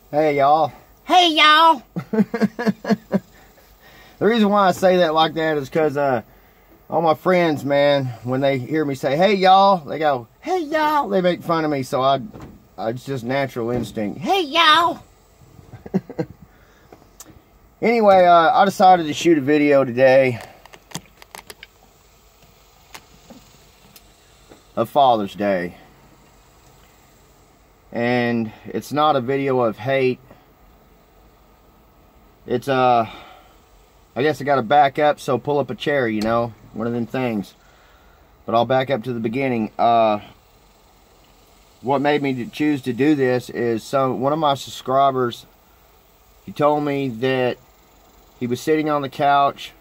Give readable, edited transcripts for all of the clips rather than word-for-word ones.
Hey y'all. Hey y'all. The reason why I say that like that is because all my friends, man, when they hear me say hey y'all, they go hey y'all. They make fun of me, so it's just natural instinct. Hey y'all. Anyway, I decided to shoot a video today of Father's Day. And it's not a video of hate. It's I guess I gotta back up, so pull up a chair, you know, one of them things. But I'll back up to the beginning. What made me choose to do this is one of my subscribers, he told me that he was sitting on the couch.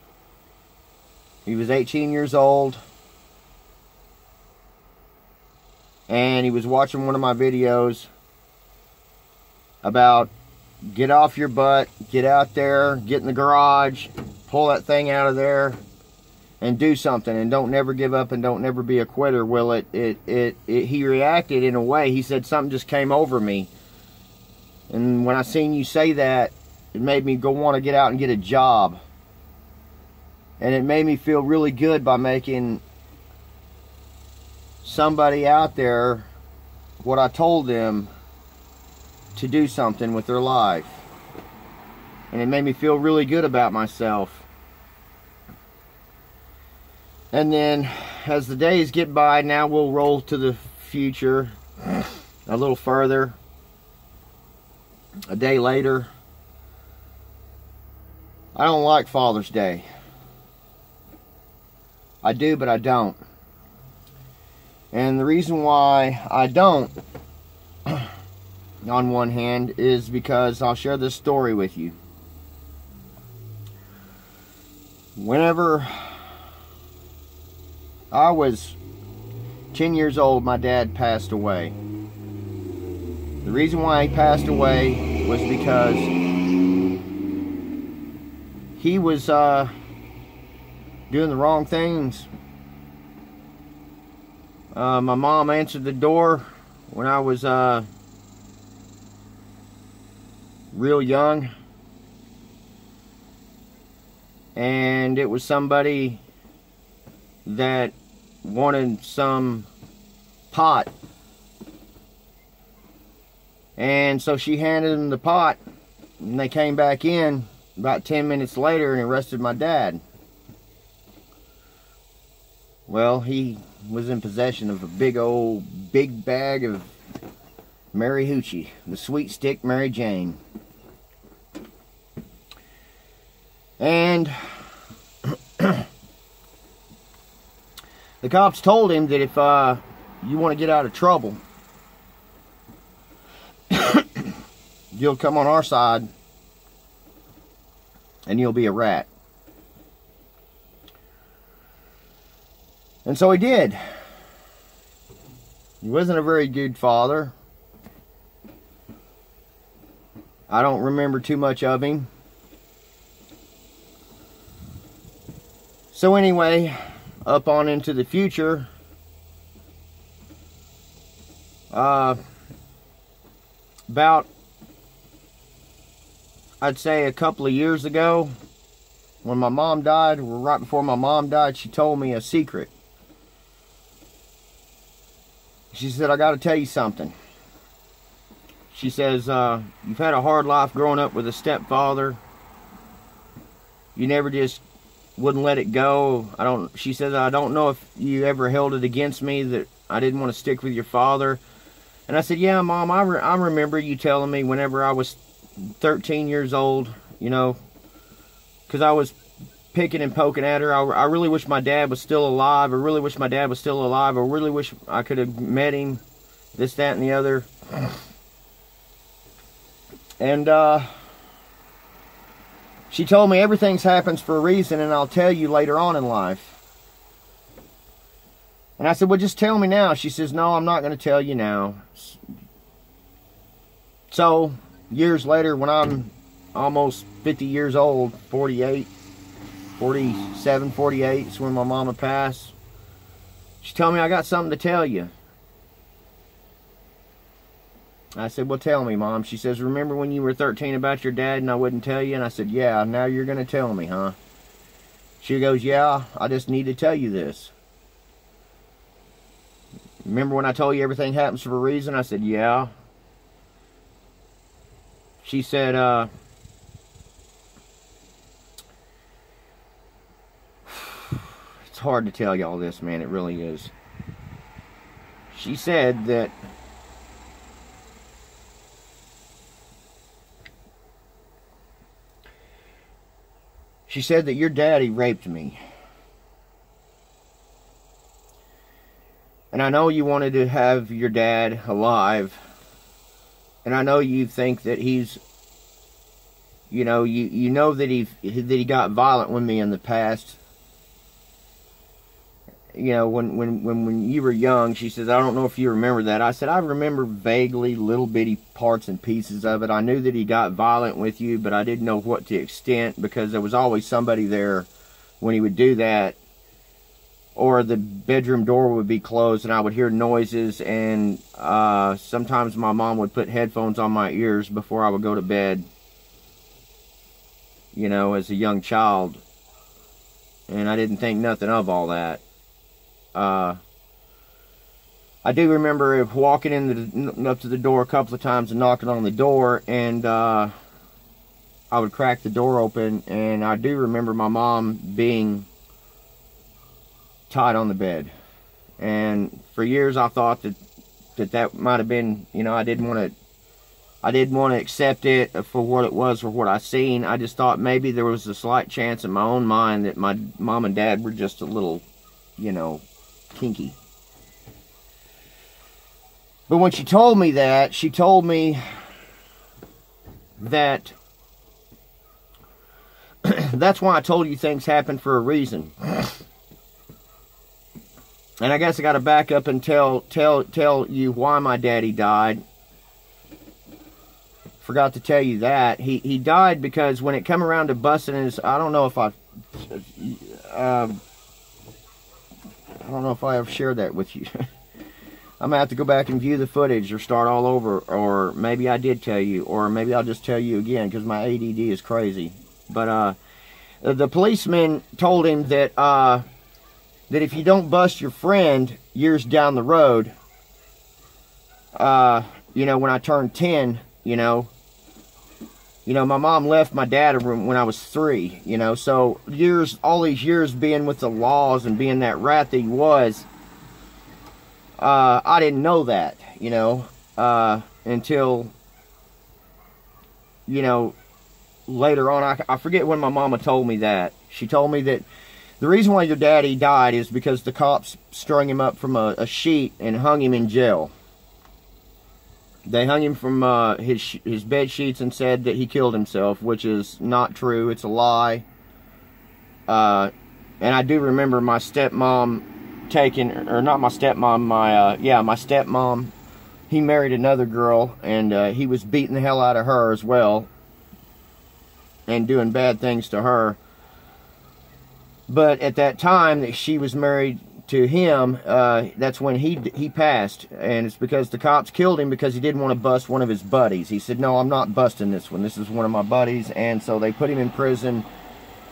He was 18 years old. And he was watching one of my videos about get off your butt, get out there, get in the garage, pull that thing out of there, and do something, and don't never give up, and don't never be a quitter. Well, he reacted in a way. He said something just came over me, and when I seen you say that, it made me go want to get out and get a job, and it made me feel really good by making somebody out there what I told them to do something with their life. And it made me feel really good about myself. And then as the days get by, now we'll roll to the future a little further. A day later, I don't like Father's Day. I do, but I don't. And the reason why I don't, on one hand, is because I'll share this story with you. Whenever I was 10 years old, my dad passed away. The reason why he passed away was because he was doing the wrong things. My mom answered the door when I was real young, and it was somebody that wanted some pot, and so she handed him the pot, and they came back in about 10 minutes later and arrested my dad. Well, he was in possession of a big bag of Mary Hoochie, the sweet stick Mary Jane. And the cops told him that if you want to get out of trouble, you'll come on our side and you'll be a rat. And so he did. He wasn't a very good father. I don't remember too much of him. So anyway, up on into the future, about, I'd say a couple of years ago, when my mom died, or right before my mom died, she told me a secret. She said, I got to tell you something. She says, you've had a hard life growing up with a stepfather. You never just wouldn't let it go. She says, I don't know if you ever held it against me that I didn't want to stick with your father. And I said, yeah, Mom, I remember you telling me whenever I was 13 years old, you know, because I was picking and poking at her. I really wish my dad was still alive. I really wish my dad was still alive. I really wish I could have met him. This, that, and the other. And she told me everything happens for a reason, and I'll tell you later on in life. And I said, well, just tell me now. She says, no, I'm not going to tell you now. So, years later, when I'm almost 50 years old, 47, 48 is when my mama passed, she told me, I got something to tell you. I said, well, tell me, Mom. She says, remember when you were 13 about your dad and I wouldn't tell you? And I said, yeah, now you're going to tell me, huh? She goes, yeah, I just need to tell you this. Remember when I told you everything happens for a reason? I said, yeah. She said, it's hard to tell y'all this, man. It really is. She said that your daddy raped me. And I know you wanted to have your dad alive. And I know you think that he's, you know that he got violent with me in the past. You know, when you were young, she says, I don't know if you remember that. I said, I remember vaguely little bitty parts and pieces of it. I knew that he got violent with you, but I didn't know what to extent, because there was always somebody there when he would do that. Or the bedroom door would be closed and I would hear noises, and sometimes my mom would put headphones on my ears before I would go to bed, you know, as a young child. And I didn't think nothing of all that. I do remember walking up to the door a couple of times and knocking on the door, and I would crack the door open, and I do remember my mom being tied on the bed. And for years I thought that might have been, you know, I didn't want to accept it for what it was or what I seen. I just thought maybe there was a slight chance in my own mind that my mom and dad were just a little, you know, kinky. But when she told me that, she told me that that's why I told you things happen for a reason. And I guess I got to back up and tell you why my daddy died. Forgot to tell you that. He died because when it come around to busting his, I don't know if I ever shared that with you. I'm going to have to go back and view the footage or start all over, or maybe I did tell you, or maybe I'll just tell you again because my ADD is crazy. But the policeman told him that if you don't bust your friend years down the road, you know, when I turned 10, you know, my mom left my dad when I was 3, you know, so all these years being with the laws and being that rat that he was, I didn't know that, you know, until, you know, later on. I forget when my mama told me that. She told me that the reason why your daddy died is because the cops strung him up from a sheet and hung him in jail. They hung him from his bed sheets and said that he killed himself, which is not true. It's a lie. And I do remember my stepmom taking, or not my stepmom, my stepmom. He married another girl, and he was beating the hell out of her as well, and doing bad things to her. But at that time that she was married to him, that's when he passed. And it's because the cops killed him because he didn't want to bust one of his buddies. He said, no, I'm not busting this one. This is one of my buddies. And so they put him in prison,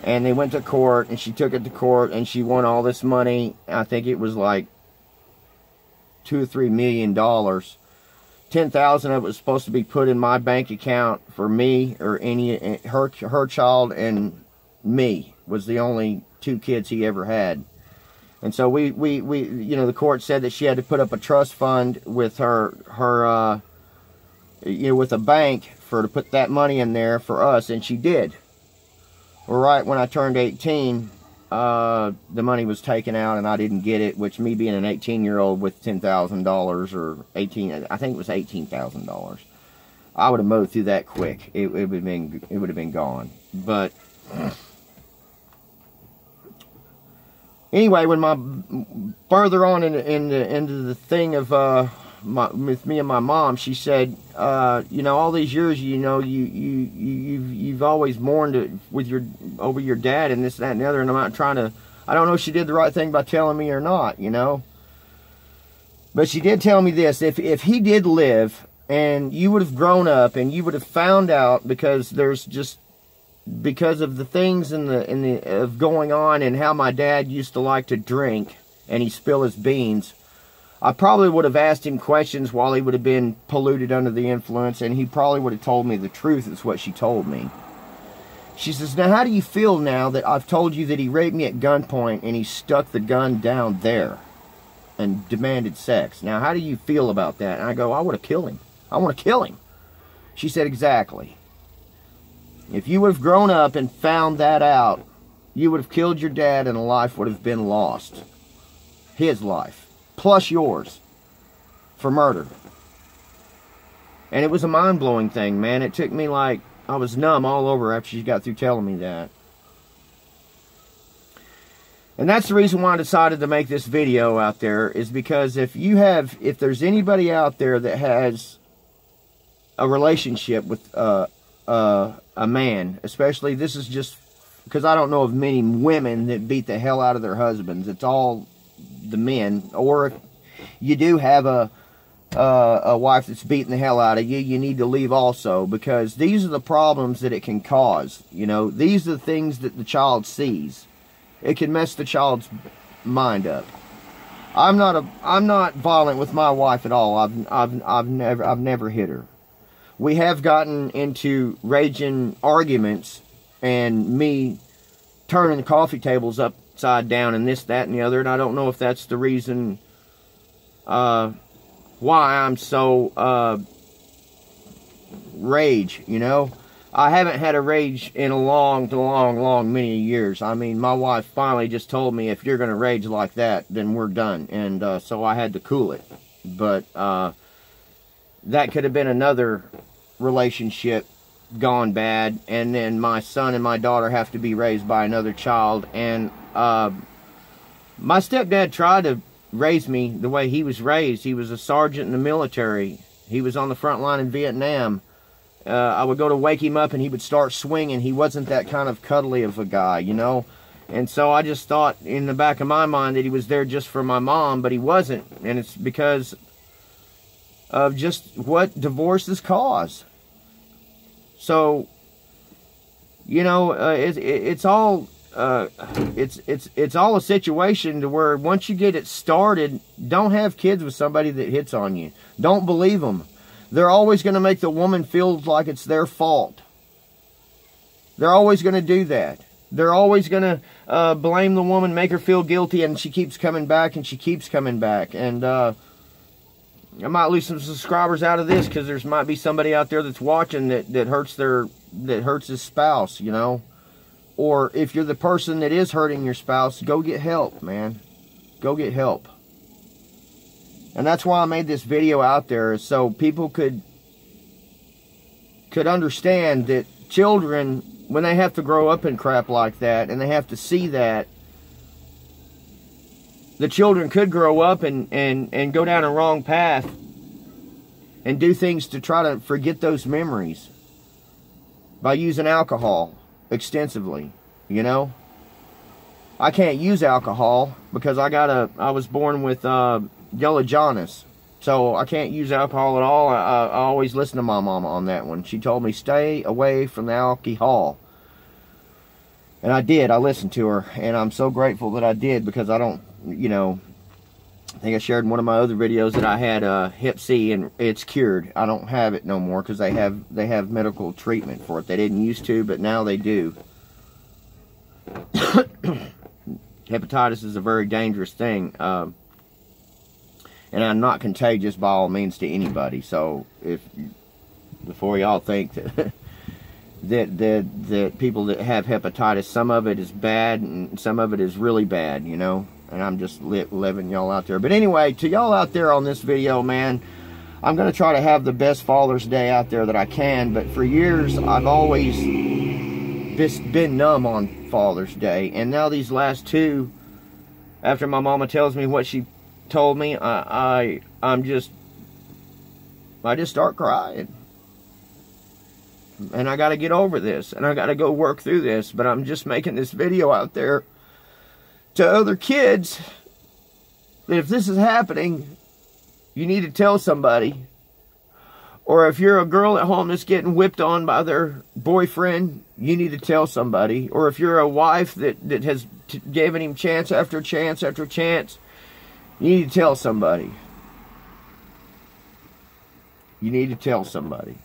and they went to court, and she took it to court, and she won all this money. I think it was like $2 or $3 million. 10,000 of it was supposed to be put in my bank account for me, or any her child, and me was the only 2 kids he ever had. And so we you know, the court said that she had to put up a trust fund with her you know, with a bank to put that money in there for us, and she did. Well, right when I turned 18, the money was taken out and I didn't get it, which, me being an 18-year-old with $10,000 or I think it was $18,000, I would have mowed through that quick. It would have been gone. But anyway, when further on into the thing of with me and my mom, she said, you know, all these years, you know, you've always mourned over your dad and this, that, and the other, and I'm not trying to, I don't know if she did the right thing by telling me or not, you know. But she did tell me this: if he did live and you would have grown up and you would have found out, because of the things of going on and how my dad used to like to drink and he spill his beans, I probably would have asked him questions while he would have been polluted under the influence, and he probably would have told me the truth, is what she told me. She says, now how do you feel now that I've told you that he raped me at gunpoint and he stuck the gun down there and demanded sex? Now how do you feel about that? And I go, I would have killed him. I want to kill him. She said, exactly. If you would have grown up and found that out, you would have killed your dad and a life would have been lost. His life. Plus yours. For murder. And it was a mind-blowing thing, man. It took me like, I was numb all over after she got through telling me that. And that's the reason why I decided to make this video out there, is because if there's anybody out there that has a relationship with a man, especially, this is just because I don't know of many women that beat the hell out of their husbands. It's all the men. Or if you do have a wife that's beating the hell out of you, you need to leave also, because these are the problems that it can cause. You know, these are the things that the child sees. It can mess the child's mind up. I'm not violent with my wife at all. I've never hit her. We have gotten into raging arguments and me turning the coffee tables upside down and this, that, and the other. And I don't know if that's the reason why I'm so rage, you know. I haven't had a rage in a long many years. I mean, my wife finally just told me, if you're going to rage like that, then we're done. And so I had to cool it. But that could have been another relationship gone bad. And then my son and my daughter have to be raised by another child. And my stepdad tried to raise me the way he was raised. He was a sergeant in the military. He was on the front line in Vietnam. I would go to wake him up and he would start swinging. He wasn't that kind of cuddly of a guy, you know. And so I just thought in the back of my mind that he was there just for my mom, but he wasn't. And it's because of just what divorces cause. So, you know, it's all a situation to where once you get it started, don't have kids with somebody that hits on you. Don't believe them. They're always going to make the woman feel like it's their fault. They're always going to do that. They're always going to blame the woman, make her feel guilty, and she keeps coming back, and she keeps coming back. And I might lose some subscribers out of this, because there might be somebody out there that's watching that hurts his spouse, you know. Or if you're the person that is hurting your spouse, go get help, man. Go get help. And that's why I made this video out there, so people could understand that children, when they have to grow up in crap like that, and they have to see that, the children could grow up and go down a wrong path and do things to try to forget those memories by using alcohol extensively, you know. I can't use alcohol because I was born with yellow jaundice, so I can't use alcohol at all. I always listen to my mama on that one. She told me stay away from the alcohol, and I did. I listened to her, and I'm so grateful that I did, because I don't, you know, I think I shared in one of my other videos that I had hep C and it's cured. I don't have it no more because they have medical treatment for it. They didn't used to, but now they do. Hepatitis is a very dangerous thing. And I'm not contagious by all means to anybody. So before y'all think that people that have hepatitis, some of it is bad and some of it is really bad, you know. And I'm just living y'all out there. But anyway, to y'all out there on this video, man, I'm going to try to have the best Father's Day out there that I can. But for years, I've always just been numb on Father's Day. And now these last two, after my mama tells me what she told me, I just start crying. And I got to get over this. And I got to go work through this. But I'm just making this video out there to other kids that if this is happening, you need to tell somebody. Or if you're a girl at home that's getting whipped on by their boyfriend, you need to tell somebody. Or if you're a wife that has given him chance after chance after chance, you need to tell somebody. You need to tell somebody.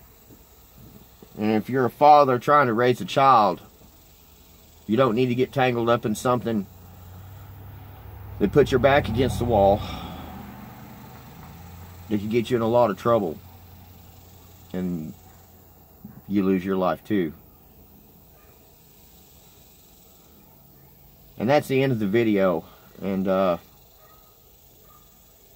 And if you're a father trying to raise a child, you don't need to get tangled up in something that puts your back against the wall. That can get you in a lot of trouble. And you lose your life too. And that's the end of the video. And I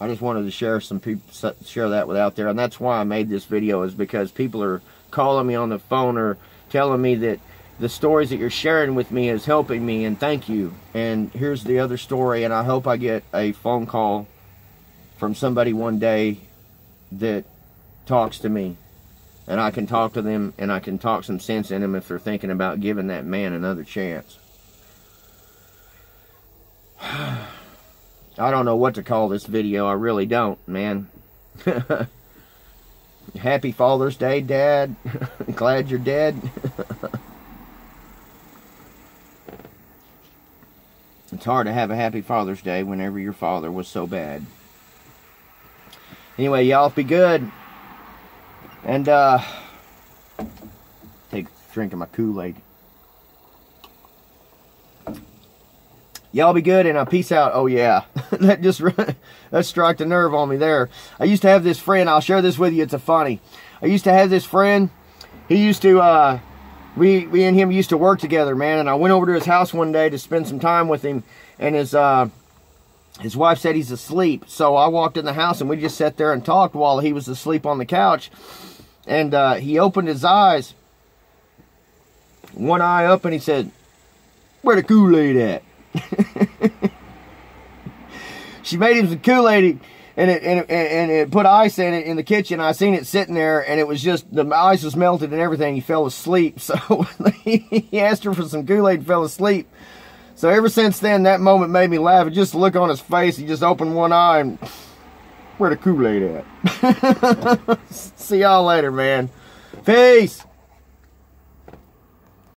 just wanted to share that with out there. And that's why I made this video, is because people are calling me on the phone or telling me that the stories that you're sharing with me is helping me, and thank you. And here's the other story, and I hope I get a phone call from somebody one day that talks to me, and I can talk to them, and I can talk some sense in them if they're thinking about giving that man another chance. I don't know what to call this video. I really don't, man. Happy Father's Day, Dad. Glad you're dead. It's hard to have a happy Father's Day whenever your father was so bad. Anyway, y'all be good. And take a drink of my Kool-Aid. Y'all be good, and peace out. Oh yeah, that struck the nerve on me there. I used to have this friend. I'll share this with you. It's a funny. I used to have this friend. He used to we and him used to work together, man. And I went over to his house one day to spend some time with him, and his wife said he's asleep. So I walked in the house, and we just sat there and talked while he was asleep on the couch. And he opened his eyes, one eye up, and he said, "Where the Kool-Aid at?" She made him some Kool-Aid, and it put ice in it in the kitchen. I seen it sitting there, and it was just, the ice was melted and everything. He fell asleep. So he asked her for some Kool-Aid and fell asleep. So ever since then, that moment made me laugh. And just the look on his face, he just opened one eye and, "Where the Kool-Aid at?" See y'all later, man. Peace.